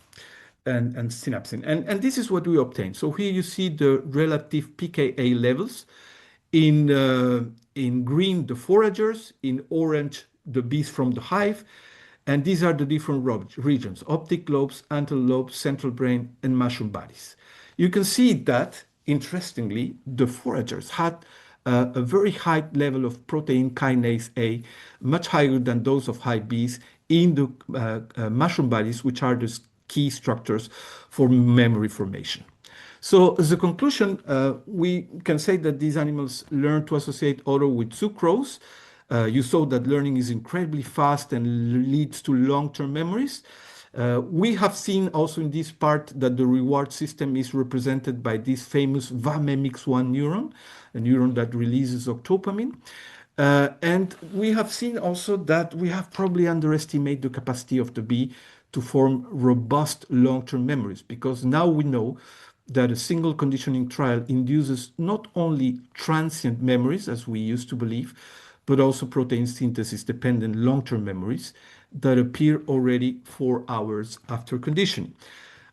and synapsin. And this is what we obtain. So here you see the relative pKa levels. In green, the foragers, in orange, the bees from the hive. And these are the different regions: optic lobes, antennal lobes, central brain, and mushroom bodies. You can see that, interestingly, the foragers had a very high level of protein kinase A, much higher than those of hive bees in the mushroom bodies, which are the key structures for memory formation. So as a conclusion, we can say that these animals learn to associate odor with sucrose. You saw that learning is incredibly fast and leads to long-term memories. We have seen also in this part that the reward system is represented by this famous VAMMX1 neuron, a neuron that releases octopamine. And we have seen also that we have probably underestimated the capacity of the bee to form robust long-term memories, because now we know that a single conditioning trial induces not only transient memories, as we used to believe, but also protein synthesis dependent long-term memories that appear already 4 hours after conditioning.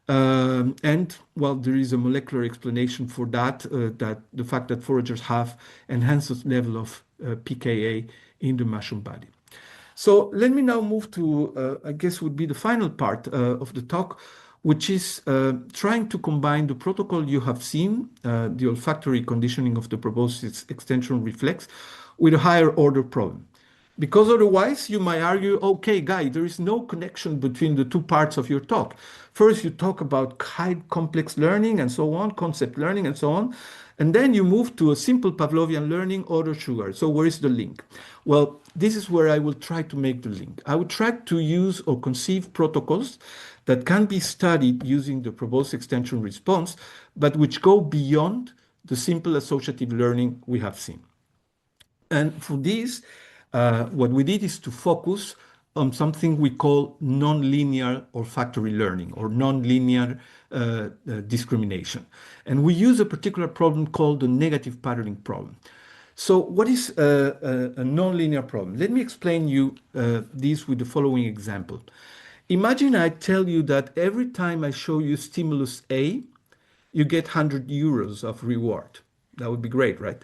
And well, there is a molecular explanation for that, that the fact that foragers have enhanced level of pKa in the mushroom body. So let me now move to, I guess would be the final part of the talk, which is trying to combine the protocol you have seen, the olfactory conditioning of the proboscis extension reflex, with a higher order problem. Because otherwise you might argue, okay, Guy, there is no connection between the two parts of your talk. First, you talk about high complex learning and so on, concept learning and so on. And then you move to a simple Pavlovian learning, odor, sugar. So where is the link? Well, this is where I will try to make the link. I would try to use or conceive protocols that can be studied using the proboscis extension response, but which go beyond the simple associative learning we have seen. And for this, what we did is to focus on something we call nonlinear olfactory learning, or nonlinear discrimination. And we use a particular problem called the negative patterning problem. So what is a nonlinear problem? Let me explain you this with the following example. Imagine I tell you that every time I show you stimulus A, you get 100 euros of reward. That would be great, right?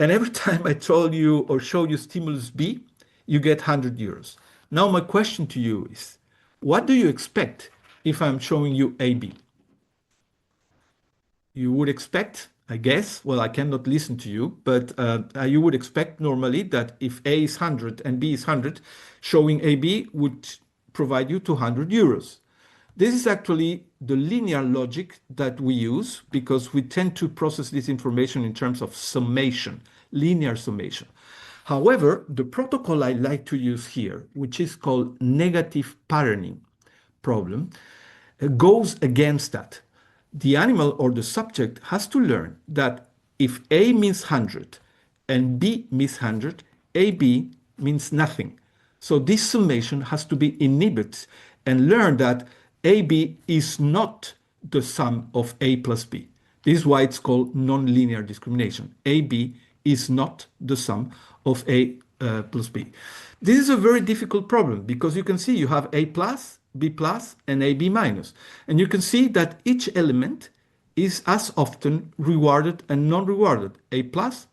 And every time I told you or show you stimulus B, you get 100 euros. Now my question to you is, what do you expect if I'm showing you AB? You would expect, I guess, well, I cannot listen to you, but you would expect normally that if A is 100 and B is 100, showing AB would provide you 200 euros. This is actually the linear logic that we use because we tend to process this information in terms of summation, linear summation. However, the protocol I like to use here, which is called negative patterning problem, goes against that. The animal or the subject has to learn that if A means 100 and B means 100, AB means nothing. So this summation has to be inhibited and learn that AB is not the sum of A plus B. This is why it's called nonlinear discrimination. AB is not the sum of A plus B. This is a very difficult problem because you can see you have A plus, B plus, and AB minus. And you can see that each element is as often rewarded and non-rewarded. A plus,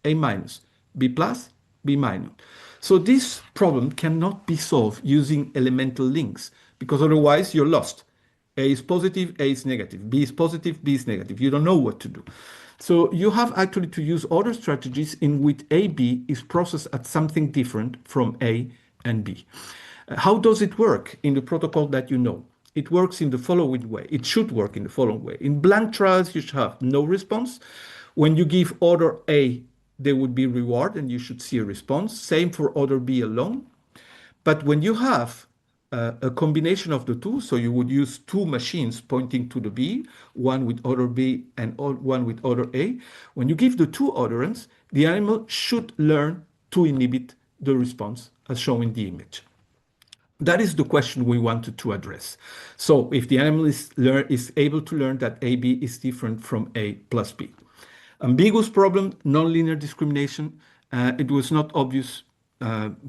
A minus, B plus, B minus. So this problem cannot be solved using elemental links because otherwise you're lost. A is positive, A is negative. B is positive, B is negative. You don't know what to do. So you have actually to use other strategies in which AB is processed at something different from A and B. How does it work in the protocol that you know? It works in the following way. It should work in the following way. In blank trials, you should have no response. When you give order A, there would be reward and you should see a response. Same for order B alone. But when you have a combination of the two, so you would use two machines pointing to the B, one with order B and one with order A. When you give the two orderants, the animal should learn to inhibit the response as shown in the image. That is the question we wanted to address. So if the animal is able to learn that AB is different from A plus B. Ambiguous problem, nonlinear discrimination. It was not obvious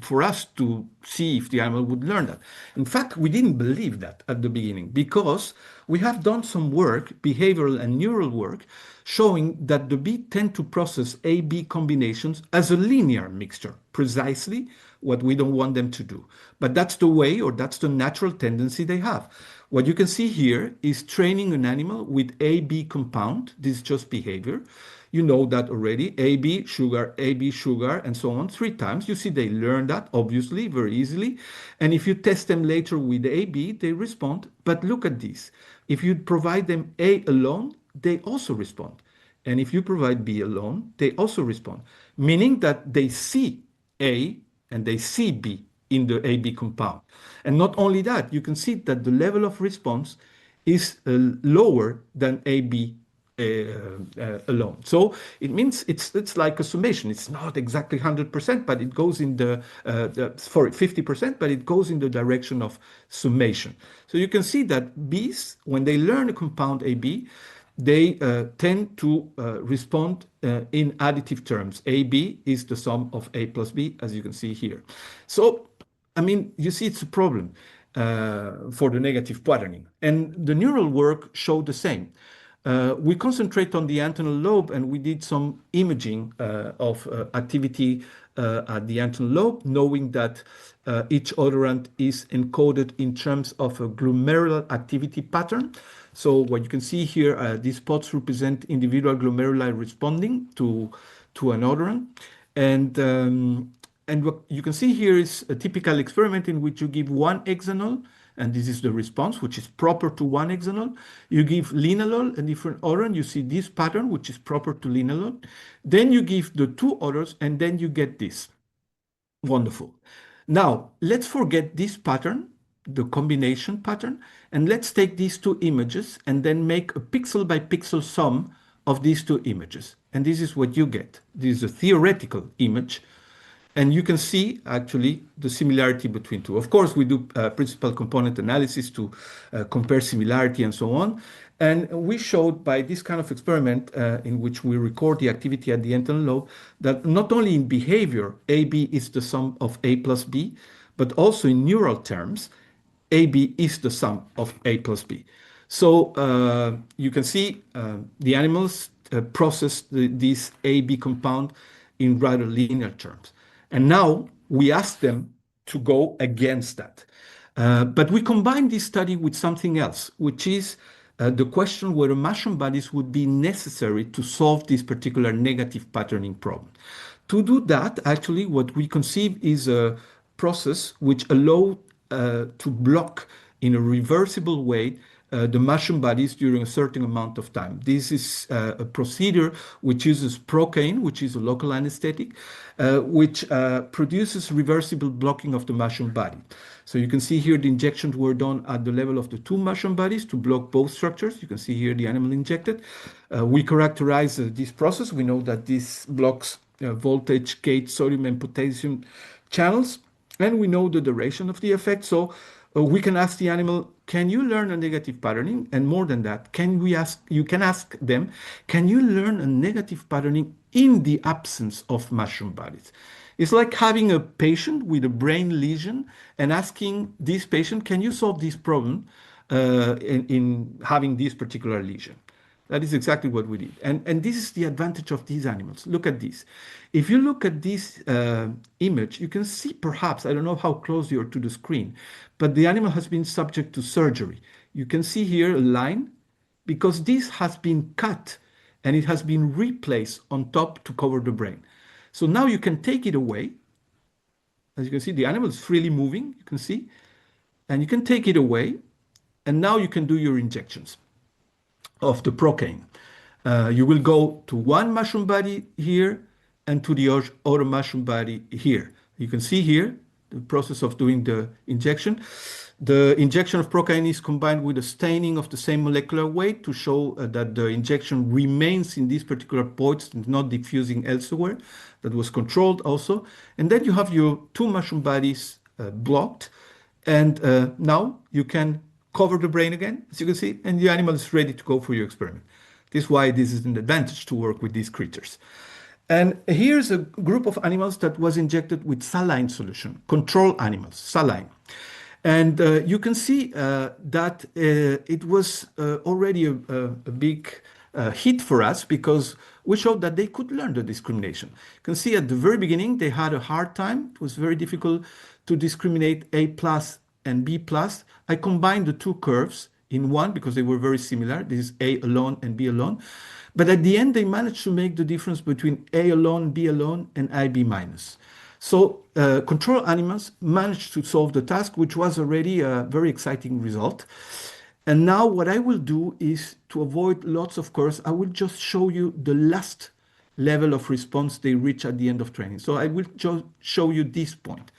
for us to see if the animal would learn that. In fact, we didn't believe that at the beginning because we have done some work, behavioral and neural work, showing that the bee tend to process A-B combinations as a linear mixture, precisely what we don't want them to do. But that's the way, or that's the natural tendency they have. What you can see here is training an animal with A-B compound. This is just behavior. You know that already. AB, sugar, and so on 3 times. You see they learn that, obviously, very easily. And if you test them later with AB, they respond. But look at this. If you provide them A alone, they also respond. And if you provide B alone, they also respond. Meaning that they see A and they see B in the AB compound. And not only that, you can see that the level of response is lower than AB alone. So it means it's like a summation. It's not exactly 100%, but it goes in for 50%, but it goes in the direction of summation. So you can see that bees, when they learn a compound AB, they tend to respond in additive terms. AB is the sum of A plus B, as you can see here. So, I mean, you see it's a problem for the negative patterning. And the neural work showed the same. We concentrate on the antennal lobe and we did some imaging of activity at the antennal lobe, knowing that each odorant is encoded in terms of a glomerular activity pattern. So what you can see here, these spots represent individual glomeruli responding to an odorant. And what you can see here is a typical experiment in which you give one hexanol, and this is the response, which is proper to one hexanol. You give linalool, a different odorant. You see this pattern, which is proper to linalool. Then you give the two odors, and then you get this. Wonderful. Now, let's forget this pattern, the combination pattern, and let's take these two images and then make a pixel by pixel sum of these two images. And this is what you get. This is a theoretical image. And you can see actually the similarity between two. Of course, we do principal component analysis to compare similarity and so on. And we showed by this kind of experiment in which we record the activity at the antennal lobe that not only in behavior, AB is the sum of A plus B, but also in neural terms, AB is the sum of A plus B. So you can see the animals process this AB compound in rather linear terms. And now we ask them to go against that. But we combine this study with something else, which is the question whether mushroom bodies would be necessary to solve this particular negative patterning problem. To do that, actually, what we conceive is a process which allows to block in a reversible way the mushroom bodies during a certain amount of time. This is a procedure which uses procaine, which is a local anesthetic, which produces reversible blocking of the mushroom body. So you can see here the injections were done at the level of the two mushroom bodies to block both structures. You can see here the animal injected. We characterize this process. We know that this blocks voltage, gate, sodium, and potassium channels, and we know the duration of the effect. So we can ask the animal, can you learn a negative patterning? And more than that, you can ask them, can you learn a negative patterning in the absence of mushroom bodies? It's like having a patient with a brain lesion and asking this patient, can you solve this problem in having this particular lesion? That is exactly what we did. And this is the advantage of these animals. Look at this. If you look at this image, you can see perhaps, I don't know how close you are to the screen, but the animal has been subject to surgery. You can see here a line because this has been cut and it has been replaced on top to cover the brain. So now you can take it away. As you can see, the animal is freely moving, you can see, and you can take it away. And now you can do your injections of the procaine. You will go to one mushroom body here and to the other mushroom body here. You can see here the process of doing the injection. The injection of procaine is combined with a staining of the same molecular weight to show that the injection remains in these particular points and not diffusing elsewhere. That was controlled also. And then you have your two mushroom bodies blocked. And now you can cover the brain again, as you can see, and the animal is ready to go for your experiment. This is why this is an advantage to work with these creatures. And here's a group of animals that was injected with saline solution, control animals, saline. And you can see that it was already a big hit for us because we showed that they could learn the discrimination. You can see at the very beginning, they had a hard time. It was very difficult to discriminate A plus and B plus. I combined the two curves in one because they were very similar. This is A alone and B alone. But at the end, they managed to make the difference between A alone, B alone, and IB minus. So control animals managed to solve the task, which was already a very exciting result. And now what I will do is, to avoid lots of curves, I will just show you the last level of response they reach at the end of training. So I will just show you this point.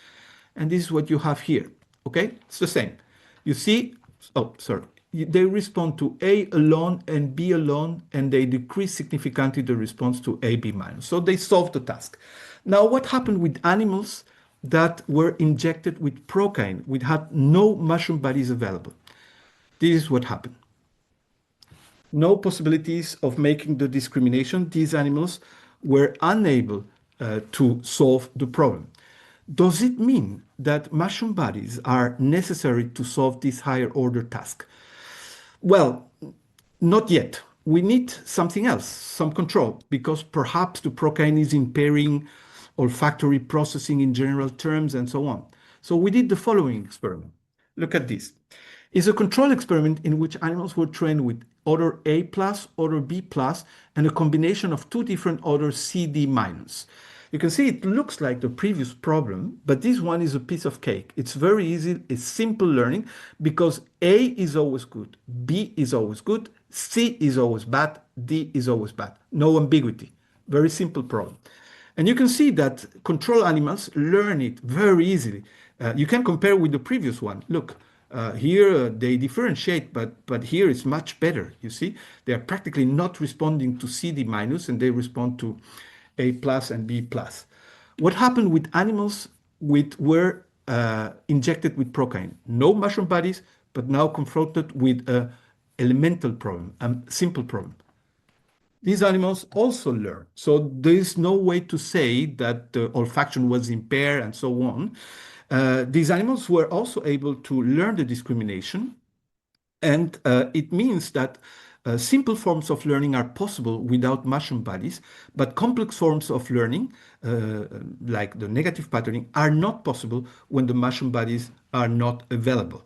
And this is what you have here. Okay, it's the same. You see, oh, sorry. They respond to A alone and B alone, and they decrease significantly the response to AB minus. So they solved the task. Now, what happened with animals that were injected with procaine, which had no mushroom bodies available? This is what happened. No possibilities of making the discrimination. These animals were unable to solve the problem. Does it mean that mushroom bodies are necessary to solve this higher order task? Well, not yet. We need something else, some control, because perhaps the procaine is impairing olfactory processing in general terms and so on. So we did the following experiment. Look at this. It's a control experiment in which animals were trained with odor A plus, odor B plus, and a combination of two different odors CD minus. You can see it looks like the previous problem, but this one is a piece of cake. It's very easy, it's simple learning because A is always good, B is always good, C is always bad, D is always bad. No ambiguity. Very simple problem. And you can see that control animals learn it very easily. You can compare with the previous one. Look, here they differentiate, but here it's much better. You see, they are practically not responding to CD minus and they respond to A plus and B plus. What happened with animals which were injected with procaine? No mushroom bodies, but now confronted with an elemental problem, a simple problem. These animals also learn. So there is no way to say that the olfaction was impaired and so on. These animals were also able to learn the discrimination. And it means that simple forms of learning are possible without mushroom bodies, but complex forms of learning, like the negative patterning, are not possible when the mushroom bodies are not available.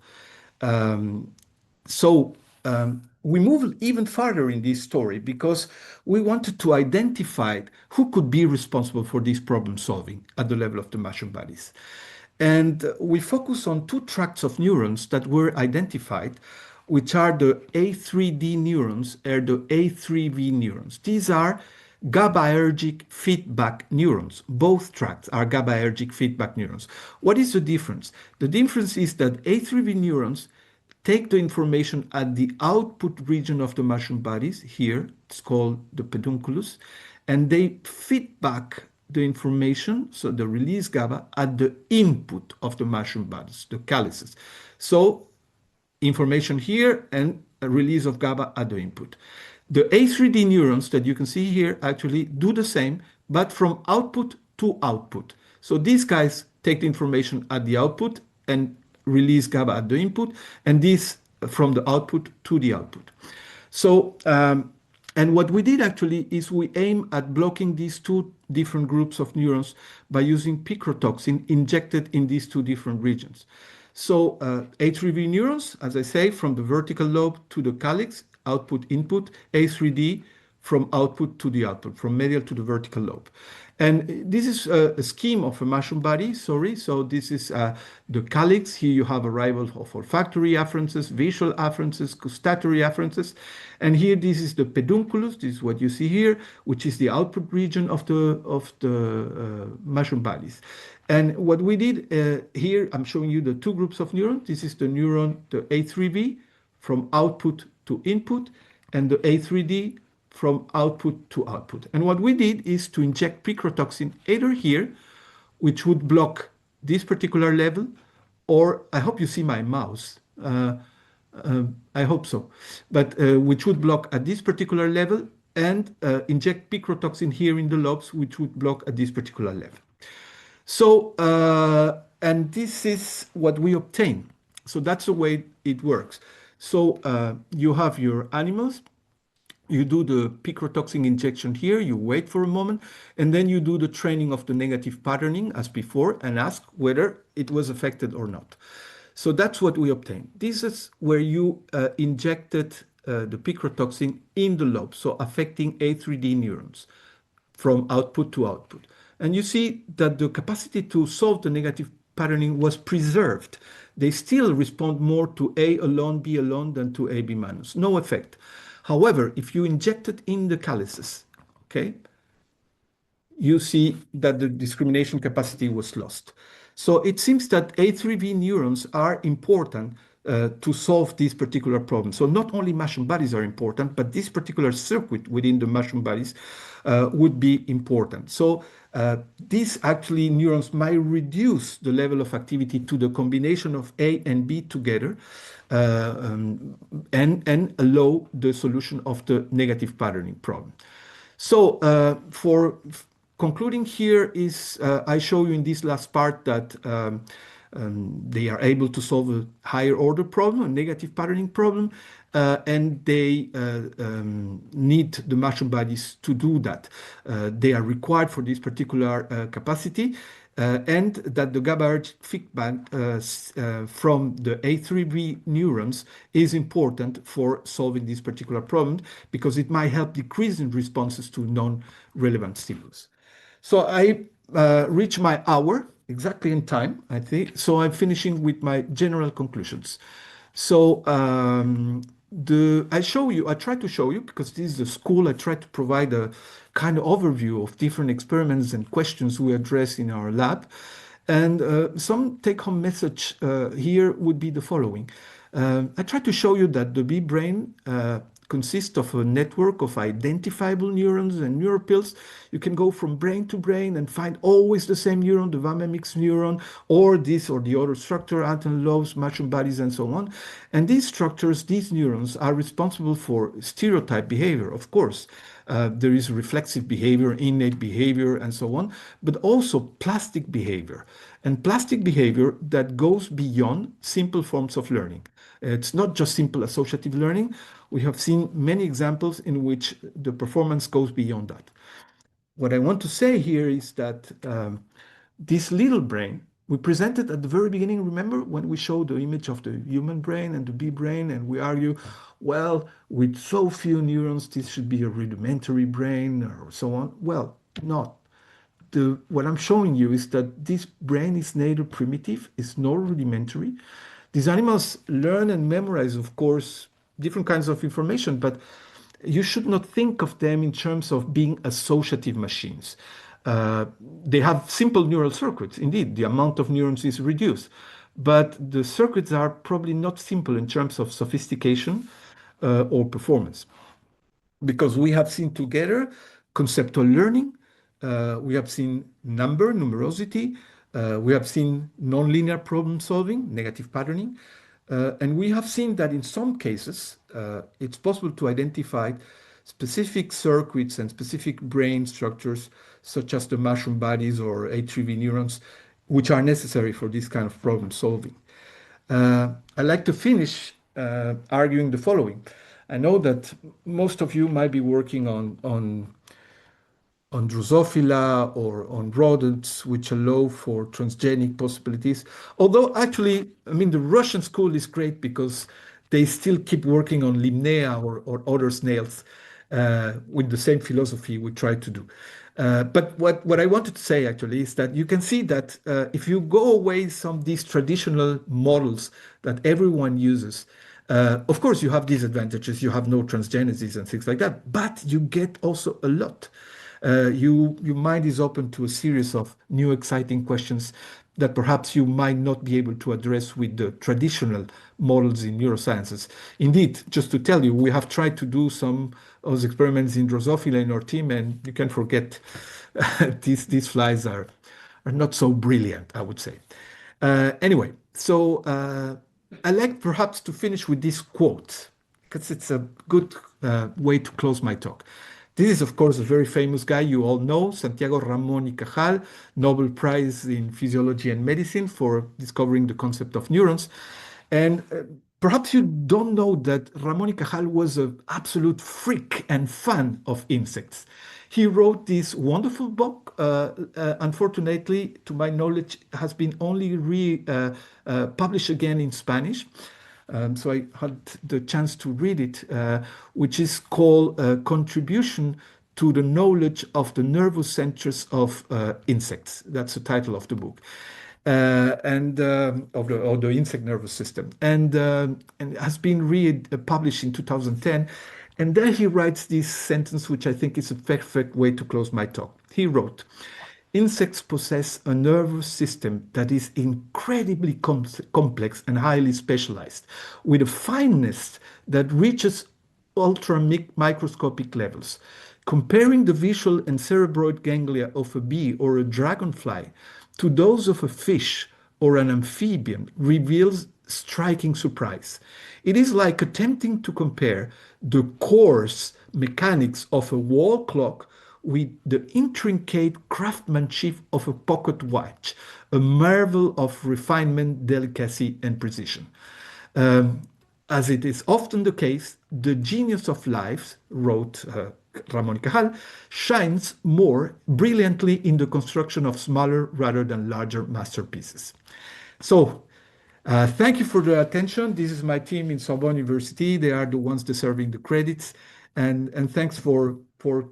We move even farther in this story because we wanted to identify who could be responsible for this problem solving at the level of the mushroom bodies. And we focus on two tracts of neurons that were identified, which are the A3D neurons and the A3V neurons. These are GABAergic feedback neurons. Both tracts are GABAergic feedback neurons. What is the difference? The difference is that A3V neurons take the information at the output region of the mushroom bodies. Here, it's called the pedunculus, and they feed back the information, so the release GABA, at the input of the mushroom bodies, the calyces. So information here and a release of GABA at the input. The A3D neurons that you can see here actually do the same, but from output to output. So these guys take the information at the output and release GABA at the input, and this from the output to the output. So, and what we did actually is we aim at blocking these two different groups of neurons by using picrotoxin injected in these two different regions. So A3V neurons, as I say, from the vertical lobe to the calyx, output, input, A3D from output to the output, from medial to the vertical lobe. And this is a scheme of a mushroom body, sorry. So this is the calyx. Here you have arrival of olfactory afferences, visual afferences, gustatory afferences. And here this is the pedunculus. This is what you see here, which is the output region of the mushroom bodies. And what we did here, I'm showing you the two groups of neurons. This is the neuron, the A3V, from output to input, and the A3D from output to output. And what we did is to inject picrotoxin either here, which would block this particular level, or I hope you see my mouse. I hope so, but which would block at this particular level, and inject picrotoxin here in the lobes, which would block at this particular level. So, and this is what we obtain. So that's the way it works. So you have your animals, you do the picrotoxin injection here, you wait for a moment, and then you do the training of the negative patterning as before and ask whether it was affected or not. So that's what we obtain. This is where you injected the picrotoxin in the lobe, so affecting A3D neurons from output to output. And you see that the capacity to solve the negative patterning was preserved. They still respond more to A alone, B alone than to AB minus. No effect. However, if you inject it in the calyces, okay, you see that the discrimination capacity was lost. So it seems that A3V neurons are important to solve this particular problem. So not only mushroom bodies are important, but this particular circuit within the mushroom bodies would be important. So these actually neurons might reduce the level of activity to the combination of A and B together and allow the solution of the negative patterning problem. So for concluding here is I show you in this last part that they are able to solve a higher order problem, a negative patterning problem, and they need the mushroom bodies to do that. They are required for this particular capacity. And that the GABAergic feedback from the A3B neurons is important for solving this particular problem because it might help decreasing responses to non-relevant stimulus. So I reached my hour exactly in time, I think. So I'm finishing with my general conclusions. So I try to show you, because this is the school, I try to provide a kind of overview of different experiments and questions we address in our lab. And some take-home message here would be the following. I try to show you that the bee brain consists of a network of identifiable neurons and neuropils. You can go from brain to brain and find always the same neuron, the Vamamix neuron, or this or the other structure, antennal lobes, mushroom bodies, and so on. And these structures, these neurons, are responsible for stereotype behavior, of course. There is reflexive behavior, innate behavior, and so on, but also plastic behavior. And plastic behavior that goes beyond simple forms of learning. It's not just simple associative learning. We have seen many examples in which the performance goes beyond that. What I want to say here is that this little brain, we presented at the very beginning, remember when we showed the image of the human brain and the bee brain, and we argue, well, with so few neurons, this should be a rudimentary brain or so on. Well, not. What I'm showing you is that this brain is neither primitive, it's nor rudimentary. These animals learn and memorize, of course, different kinds of information, but you should not think of them in terms of being associative machines. They have simple neural circuits. Indeed, the amount of neurons is reduced, but the circuits are probably not simple in terms of sophistication or performance. Because we have seen together conceptual learning, we have seen numerosity, we have seen nonlinear problem solving, negative patterning, and we have seen that in some cases, it's possible to identify specific circuits and specific brain structures, such as the mushroom bodies or A3V neurons, which are necessary for this kind of problem solving. I'd like to finish arguing the following. I know that most of you might be working on Drosophila or on rodents, which allow for transgenic possibilities. Although actually, I mean, the Russian school is great because they still keep working on Limnea or other snails with the same philosophy we try to do. But what I wanted to say actually is that you can see that if you go away some of these traditional models that everyone uses, of course you have disadvantages, you have no transgenesis and things like that, but you get also a lot. Your mind is open to a series of new exciting questions that perhaps you might not be able to address with the traditional models in neurosciences. Indeed, just to tell you, we have tried to do some of those experiments in Drosophila in our team, and you can forget these flies are not so brilliant, I would say. Anyway, so I like perhaps to finish with this quote because it's a good way to close my talk. This is, of course, a very famous guy you all know, Santiago Ramón y Cajal, Nobel Prize in Physiology and Medicine for discovering the concept of neurons. And perhaps you don't know that Ramón y Cajal was an absolute freak and fan of insects. He wrote this wonderful book. Unfortunately, to my knowledge, has been only published again in Spanish. So I had the chance to read it, which is called Contribution to the Knowledge of the Nervous Centers of Insects. That's the title of the book. And of the insect nervous system, and has been published in 2010. And there he writes this sentence, which I think is a perfect way to close my talk. He wrote, insects possess a nervous system that is incredibly complex and highly specialized, with a fineness that reaches ultra microscopic levels. Comparing the visual and cerebroid ganglia of a bee or a dragonfly to those of a fish or an amphibian reveals striking surprise. It is like attempting to compare the coarse mechanics of a wall clock with the intricate craftsmanship of a pocket watch, a marvel of refinement, delicacy, and precision. As it is often the case, the genius of life, wrote Ramón y Cajal, shines more brilliantly in the construction of smaller rather than larger masterpieces. So, thank you for the attention. This is my team in Sorbonne University. They are the ones deserving the credits. And thanks for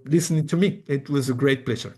listening to me. It was a great pleasure.